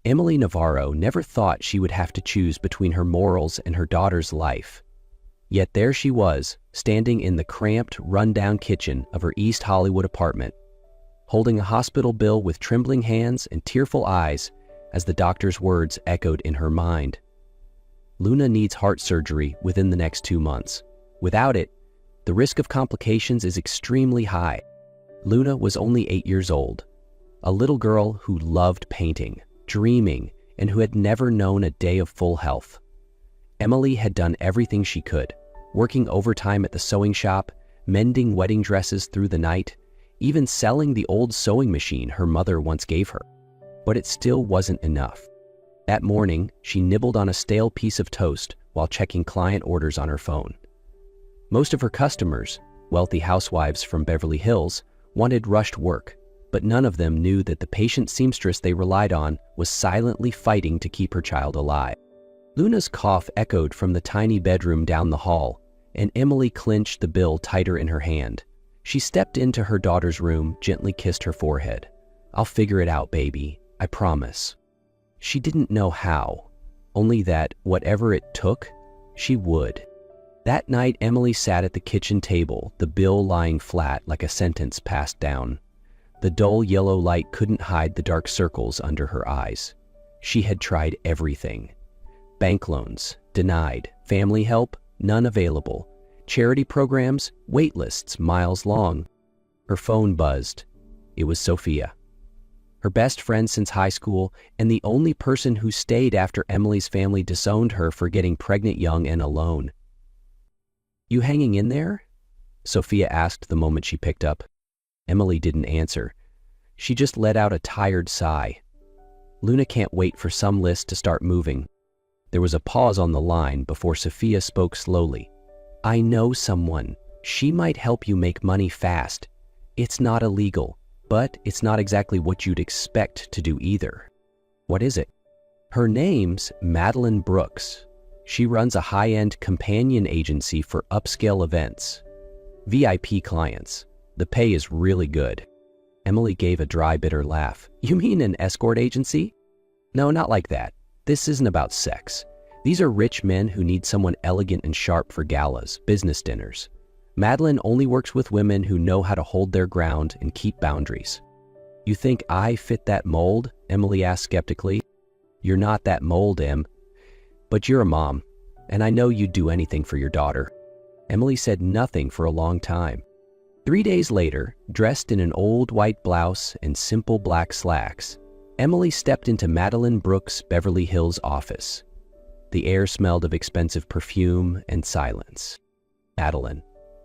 Emily Navarro never thought she would have to choose between her morals and her daughter's life. Yet there she was, standing in the cramped, run-down kitchen of her East Hollywood apartment, holding a hospital bill with trembling hands and tearful eyes as the doctor's words echoed in her mind. Luna needs heart surgery within the next 2 months. Without it, the risk of complications is extremely high. Luna was only 8 years old, a little girl who loved painting, dreaming, and who had never known a day of full health. Emily had done everything she could, working overtime at the sewing shop, mending wedding dresses through the night, even selling the old sewing machine her mother once gave her. But it still wasn't enough. That morning, she nibbled on a stale piece of toast while checking client orders on her phone. Most of her customers, wealthy housewives from Beverly Hills, wanted rushed work, but none of them knew that the patient seamstress they relied on was silently fighting to keep her child alive. Luna's cough echoed from the tiny bedroom down the hall, and Emily clenched the bill tighter in her hand. She stepped into her daughter's room, gently kissed her forehead. "I'll figure it out, baby, I promise." She didn't know how, only that whatever it took, she would. That night, Emily sat at the kitchen table, the bill lying flat like a sentence passed down. The dull yellow light couldn't hide the dark circles under her eyes. She had tried everything. Bank loans, denied. Family help, none available. Charity programs, wait lists miles long. Her phone buzzed. It was Sophia. Her best friend since high school, and the only person who stayed after Emily's family disowned her for getting pregnant young and alone. "You hanging in there?" Sophia asked the moment she picked up. Emily didn't answer. She just let out a tired sigh. Luna can't wait for some list to start moving. There was a pause on the line before Sophia spoke slowly. "I know someone. She might help you make money fast. It's not illegal, but it's not exactly what you'd expect to do either." "What is it?" "Her name's Madeline Brooks. She runs a high-end companion agency for upscale events. VIP clients. The pay is really good." Emily gave a dry, bitter laugh. "You mean an escort agency?" "No, not like that. This isn't about sex. These are rich men who need someone elegant and sharp for galas, business dinners. Madeline only works with women who know how to hold their ground and keep boundaries." "You think I fit that mold?" Emily asked skeptically. "You're not that mold, Em. But you're a mom, and I know you'd do anything for your daughter." Emily said nothing for a long time. 3 days later, dressed in an old white blouse and simple black slacks, Emily stepped into Madeline Brooks' Beverly Hills office. The air smelled of expensive perfume and silence. Madeline,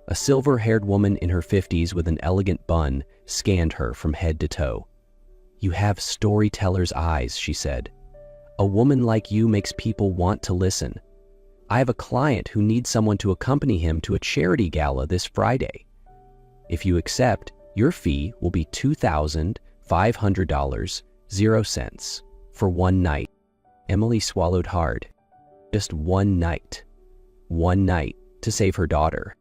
a silver-haired woman in her 50s with an elegant bun, scanned her from head to toe. "You have storyteller's eyes," she said. "A woman like you makes people want to listen. I have a client who needs someone to accompany him to a charity gala this Friday. If you accept, your fee will be $2,500.00 for one night." Emily swallowed hard. Just one night. One night to save her daughter.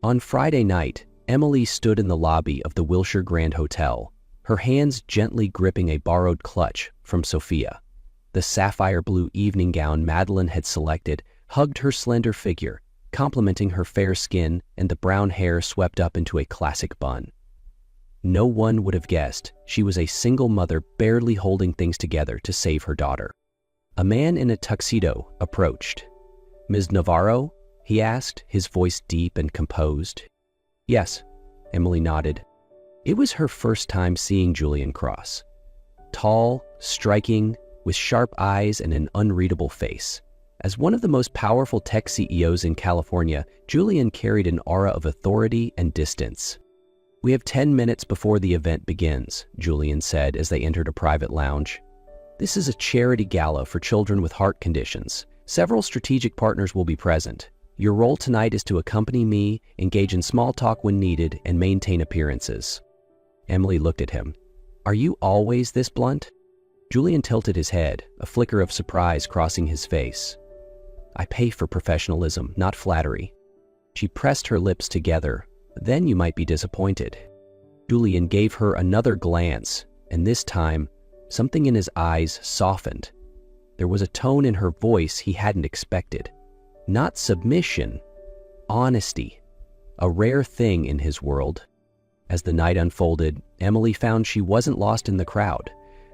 On Friday night, Emily stood in the lobby of the Wilshire Grand Hotel, her hands gently gripping a borrowed clutch from Sophia. The sapphire blue evening gown Madeline had selected hugged her slender figure, complementing her fair skin and the brown hair swept up into a classic bun. No one would have guessed she was a single mother barely holding things together to save her daughter. A man in a tuxedo approached. "Ms. Navarro?" he asked, his voice deep and composed. "Yes," Emily nodded. It was her first time seeing Julian Cross. Tall, striking, with sharp eyes and an unreadable face. As one of the most powerful tech CEOs in California, Julian carried an aura of authority and distance. "We have 10 minutes before the event begins," Julian said as they entered a private lounge. "This is a charity gala for children with heart conditions. Several strategic partners will be present. Your role tonight is to accompany me, engage in small talk when needed, and maintain appearances." Emily looked at him. "Are you always this blunt?" Julian tilted his head, a flicker of surprise crossing his face. "I pay for professionalism, not flattery." She pressed her lips together. "Then you might be disappointed." Julian gave her another glance, and this time, Something in his eyes softened. There was a tone in her voice he hadn't expected. Not submission, honesty, a rare thing in his world. As the night unfolded, Emily found she wasn't lost in the crowd.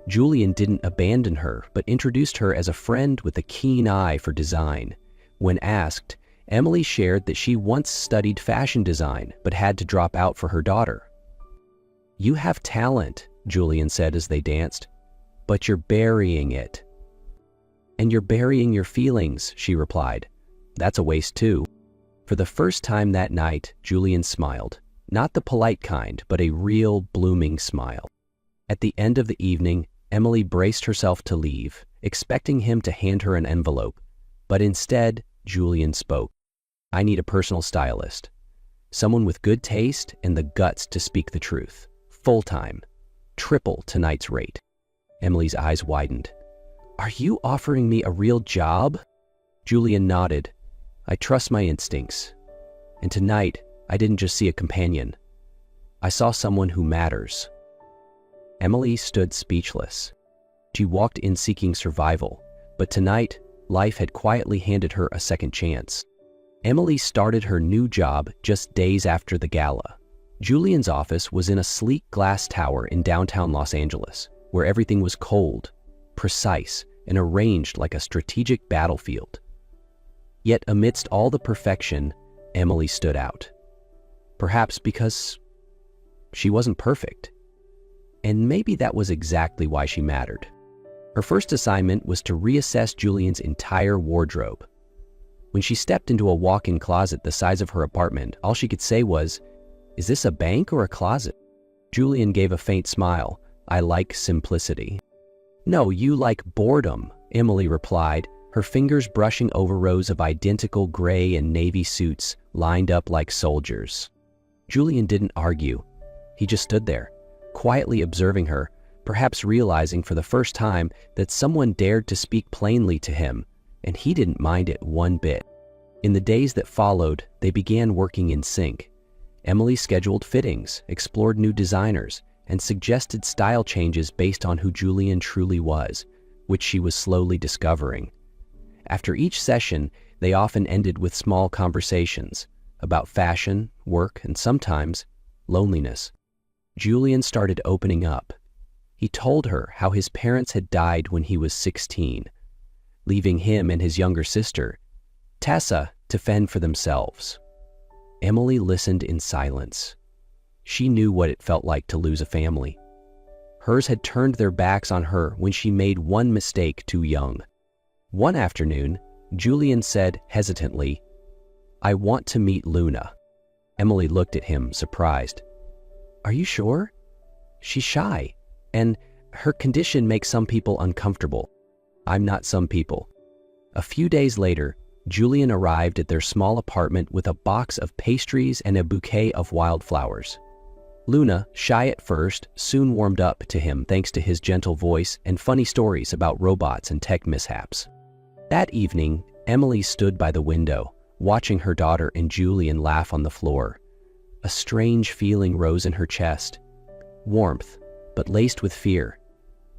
Julian didn't abandon her, but introduced her as a friend with a keen eye for design. When asked, Emily shared that she once studied fashion design, but had to drop out for her daughter. "You have talent," Julian said as they danced, "but you're burying it." "And you're burying your feelings," she replied. "That's a waste too." For the first time that night, Julian smiled. Not the polite kind, but a real, blooming smile. At the end of the evening, Emily braced herself to leave, expecting him to hand her an envelope. But instead, Julian spoke. "I need a personal stylist. Someone with good taste and the guts to speak the truth. Full-time. Triple tonight's rate." Emily's eyes widened. "Are you offering me a real job?" Julian nodded. "I trust my instincts. And tonight, I didn't just see a companion. I saw someone who matters." Emily stood speechless. She walked in seeking survival, but tonight, life had quietly handed her a second chance. Emily started her new job just days after the gala. Julian's office was in a sleek glass tower in downtown Los Angeles, where everything was cold, precise, and arranged like a strategic battlefield. Yet amidst all the perfection, Emily stood out. Perhaps because she wasn't perfect. And maybe that was exactly why she mattered. Her first assignment was to reassess Julian's entire wardrobe. When she stepped into a walk-in closet the size of her apartment, all she could say was, "Is this a bank or a closet?" Julian gave a faint smile. "I like simplicity." "No, you like boredom," Emily replied, her fingers brushing over rows of identical gray and navy suits lined up like soldiers. Julian didn't argue. He just stood there, quietly observing her, perhaps realizing for the first time that someone dared to speak plainly to him, and he didn't mind it one bit. In the days that followed, they began working in sync. Emily scheduled fittings, explored new designers, and suggested style changes based on who Julian truly was, which she was slowly discovering. After each session, they often ended with small conversations about fashion, work, and sometimes loneliness. Julian started opening up. He told her how his parents had died when he was 16, leaving him and his younger sister, Tessa, to fend for themselves. Emily listened in silence. She knew what it felt like to lose a family. Hers had turned their backs on her when she made one mistake too young. One afternoon, Julian said hesitantly, "I want to meet Luna." Emily looked at him, surprised. "Are you sure? She's shy, and her condition makes some people uncomfortable." "I'm not some people." A few days later, Julian arrived at their small apartment with a box of pastries and a bouquet of wildflowers. Luna, shy at first, soon warmed up to him thanks to his gentle voice and funny stories about robots and tech mishaps. That evening, Emily stood by the window, watching her daughter and Julian laugh on the floor. A strange feeling rose in her chest. Warmth, but laced with fear.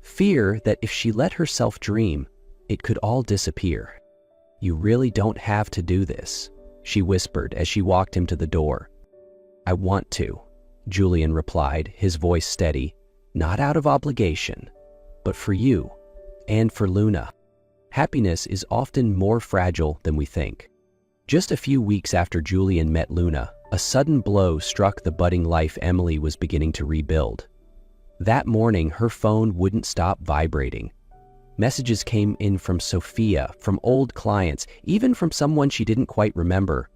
Fear that if she let herself dream, it could all disappear. "You really don't have to do this," she whispered as she walked him to the door. "I want to," Julian replied, his voice steady. "Not out of obligation, but for you and for Luna." Happiness is often more fragile than we think. Just a few weeks after Julian met Luna, a sudden blow struck the budding life Emily was beginning to rebuild. That morning, her phone wouldn't stop vibrating. Messages came in from Sophia, from old clients, even from someone she didn't quite remember.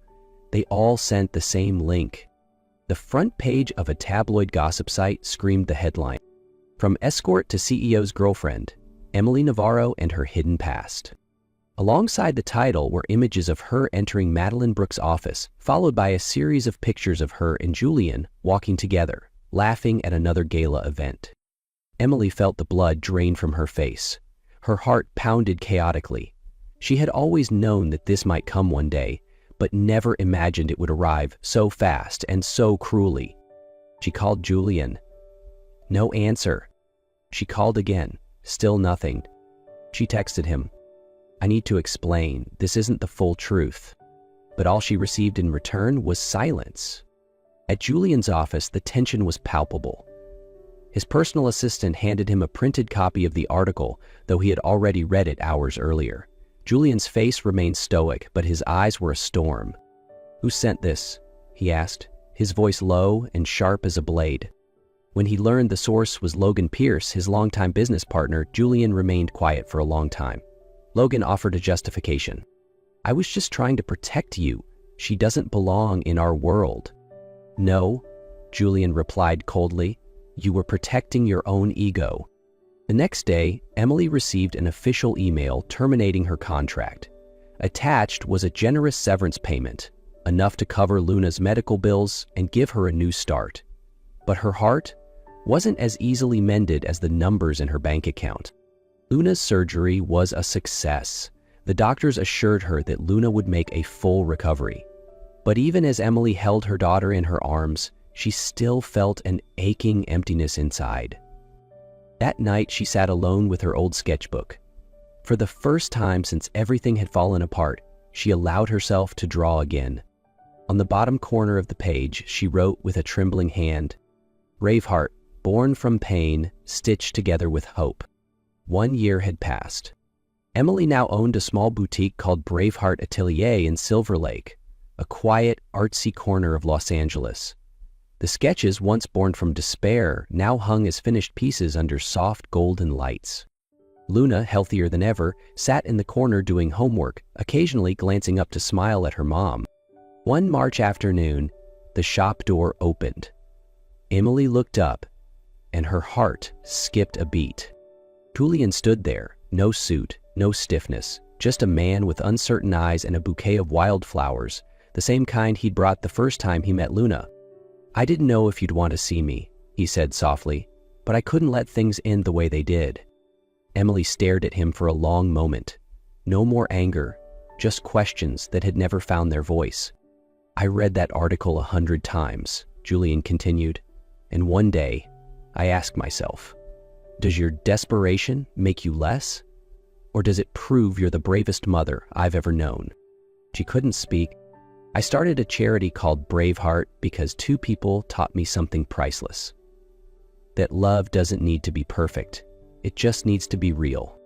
They all sent the same link. The front page of a tabloid gossip site screamed the headline, "From Escort to CEO's Girlfriend, Emily Navarro and Her Hidden Past." Alongside the title were images of her entering Madeline Brooks' office, followed by a series of pictures of her and Julian walking together, laughing at another gala event. Emily felt the blood drain from her face. Her heart pounded chaotically. She had always known that this might come one day, but never imagined it would arrive so fast and so cruelly. She called Julian. No answer. She called again, Still nothing. She texted him, "I need to explain, this isn't the full truth." But all she received in return was silence. At Julian's office, the tension was palpable. His personal assistant handed him a printed copy of the article, though he had already read it hours earlier. Julian's face remained stoic, but his eyes were a storm. "Who sent this?" he asked, his voice low and sharp as a blade. When he learned the source was Logan Pierce, his longtime business partner, Julian remained quiet for a long time. Logan offered a justification. "I was just trying to protect you. She doesn't belong in our world." "No," Julian replied coldly. "You were protecting your own ego." The next day, Emily received an official email terminating her contract. Attached was a generous severance payment, enough to cover Luna's medical bills and give her a new start. But her heart wasn't as easily mended as the numbers in her bank account. Luna's surgery was a success. The doctors assured her that Luna would make a full recovery. But even as Emily held her daughter in her arms, she still felt an aching emptiness inside. That night, she sat alone with her old sketchbook. For the first time since everything had fallen apart, she allowed herself to draw again. On the bottom corner of the page, she wrote with a trembling hand, "Braveheart, born from pain, stitched together with hope." 1 year had passed. Emily now owned a small boutique called Braveheart Atelier in Silver Lake, a quiet, artsy corner of Los Angeles. The sketches, once born from despair, now hung as finished pieces under soft golden lights. Luna, healthier than ever, sat in the corner doing homework, occasionally glancing up to smile at her mom. One March afternoon, the shop door opened. Emily looked up, and her heart skipped a beat. Julian stood there, no suit, no stiffness, just a man with uncertain eyes and a bouquet of wildflowers, the same kind he'd brought the first time he met Luna. "I didn't know if you'd want to see me," he said softly, "but I couldn't let things end the way they did." Emily stared at him for a long moment. No more anger, just questions that had never found their voice. "I read that article 100 times, Julian continued, "and one day, I asked myself, does your desperation make you less? Or does it prove you're the bravest mother I've ever known?" She couldn't speak. "I started a charity called Braveheart because 2 people taught me something priceless. That love doesn't need to be perfect. It just needs to be real."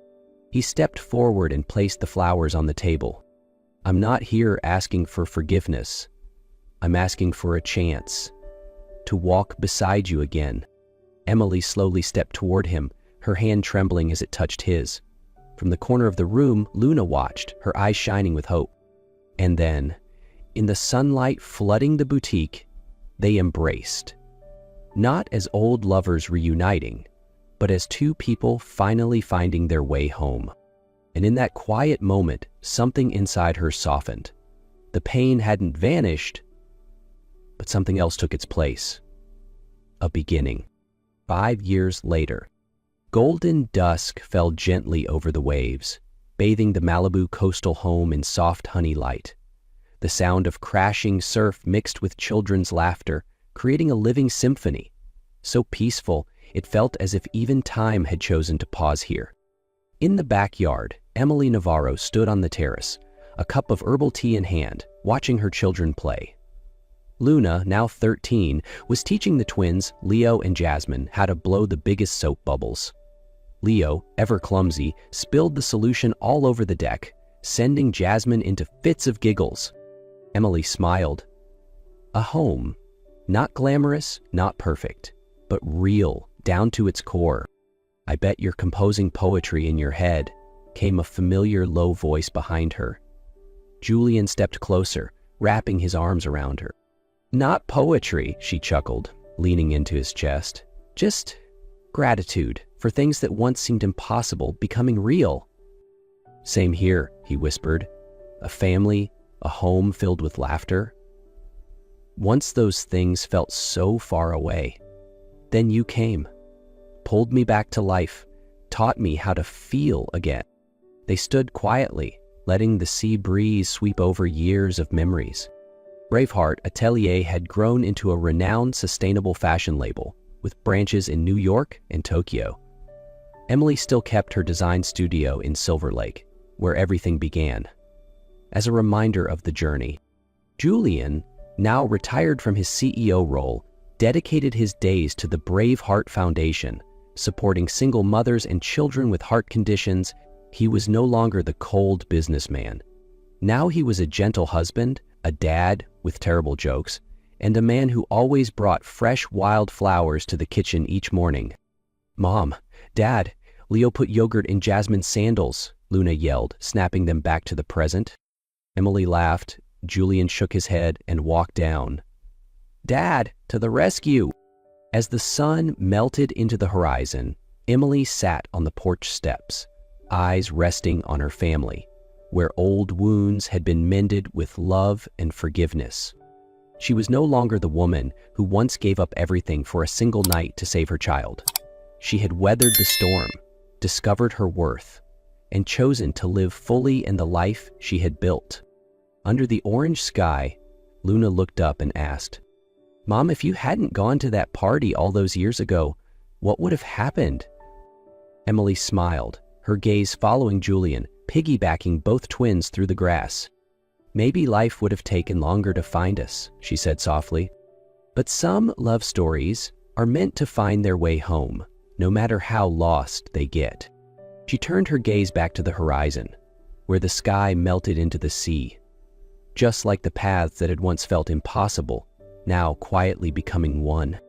He stepped forward and placed the flowers on the table. "I'm not here asking for forgiveness. I'm asking for a chance to walk beside you again." Emily slowly stepped toward him, her hand trembling as it touched his. From the corner of the room, Luna watched, her eyes shining with hope. And then, in the sunlight flooding the boutique, they embraced. Not as old lovers reuniting, but as 2 people finally finding their way home. And in that quiet moment, something inside her softened. The pain hadn't vanished, but something else took its place. A beginning. 5 years later, golden dusk fell gently over the waves, bathing the Malibu coastal home in soft honey light. The sound of crashing surf mixed with children's laughter, creating a living symphony. So peaceful, it felt as if even time had chosen to pause here. In the backyard, Emily Navarro stood on the terrace, a cup of herbal tea in hand, watching her children play. Luna, now 13, was teaching the twins, Leo and Jasmine, how to blow the biggest soap bubbles. Leo, ever clumsy, spilled the solution all over the deck, sending Jasmine into fits of giggles. Emily smiled. A home. Not glamorous, not perfect, but real, down to its core. "I bet you're composing poetry in your head," came a familiar low voice behind her. Julian stepped closer, wrapping his arms around her. "Not poetry," she chuckled, leaning into his chest. "Just gratitude for things that once seemed impossible becoming real." "Same here," he whispered. "A family, a home filled with laughter. Once those things felt so far away. Then you came, pulled me back to life, taught me how to feel again." They stood quietly, letting the sea breeze sweep over years of memories. Braveheart Atelier had grown into a renowned sustainable fashion label, with branches in New York and Tokyo. Emily still kept her design studio in Silver Lake, where everything began. As a reminder of the journey, Julian, now retired from his CEO role, dedicated his days to the Brave Heart Foundation, supporting single mothers and children with heart conditions. He was no longer the cold businessman. Now he was a gentle husband, a dad with terrible jokes, and a man who always brought fresh wild flowers to the kitchen each morning. "Mom, Dad, Leo put yogurt in Jasmine's sandals," Luna yelled, snapping them back to the present. Emily laughed. Julian shook his head and walked down. "Dad, to the rescue!" As the sun melted into the horizon, Emily sat on the porch steps, eyes resting on her family, where old wounds had been mended with love and forgiveness. She was no longer the woman who once gave up everything for a single night to save her child. She had weathered the storm, discovered her worth, and chosen to live fully in the life she had built. Under the orange sky, Luna looked up and asked, "Mom, if you hadn't gone to that party all those years ago, what would have happened?" Emily smiled, her gaze following Julian, piggybacking both twins through the grass. "Maybe life would have taken longer to find us," she said softly. "But some love stories are meant to find their way home, no matter how lost they get." She turned her gaze back to the horizon, where the sky melted into the sea. Just like the paths that had once felt impossible, now quietly becoming one.